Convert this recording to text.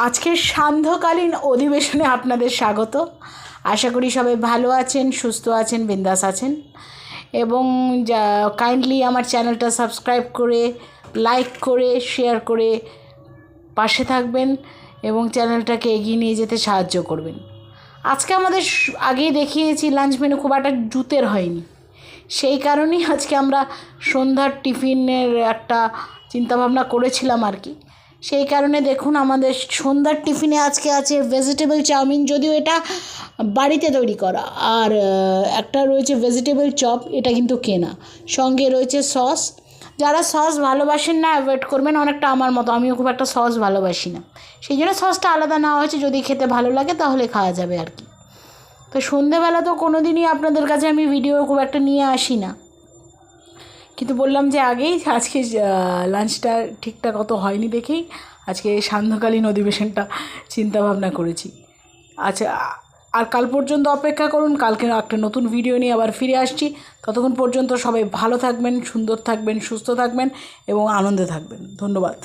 আজকের সান্ধ্যকালীন অধিবেশনে আপনাদের স্বাগত। আশা করি সবাই ভালো আছেন, সুস্থ আছেন, বিন্দাস আছেন এবং কাইন্ডলি আমার চ্যানেলটা সাবস্ক্রাইব করে, লাইক করে, শেয়ার করে পাশে থাকবেন এবং চ্যানেলটাকে এগিয়ে নিয়ে যেতে সাহায্য করবেন। আজকে আমাদের আগেই দেখিয়েছি লাঞ্চ মেনু খুব একটা জুতের হয়নি, সেই কারণেই আজকে আমরা সন্ধ্যার টিফিনের একটা চিন্তাভাবনা করেছিলাম আর কি। সেই কারণে দেখুন আমাদের সন্ধ্যার টিফিনে আজকে আছে ভেজিটেবল চাউমিন, যদিও এটা বাড়িতে তৈরি করা, আর একটা রয়েছে ভেজিটেবল চপ, এটা কিন্তু কেনা। সঙ্গে রয়েছে সস। যারা সস ভালোবাসেন না অ্যাভয়েড করবেন, অনেকটা আমার মতো, আমিও খুব একটা সস ভালোবাসি না, সেই জন্য সসটা আলাদা নেওয়া হয়েছে। যদি খেতে ভালো লাগে তাহলে খাওয়া যাবে আর কি। তো সন্ধেবেলা তো কোনো দিনই আপনাদের কাছে আমি ভিডিও খুব একটা নিয়ে আসি না, কিন্তু বললাম যে আগেই আজকে লাঞ্চটা ঠিকঠাক অত হয়নি দেখেই আজকে সান্ধ্যকালীন অধিবেশনটা চিন্তাভাবনা করেছি। আচ্ছা, আর কাল পর্যন্ত অপেক্ষা করুন, কালকে একটা নতুন ভিডিও নিয়ে আবার ফিরে আসছি। ততক্ষণ পর্যন্ত সবাই ভালো থাকবেন, সুন্দর থাকবেন, সুস্থ থাকবেন এবং আনন্দে থাকবেন। ধন্যবাদ।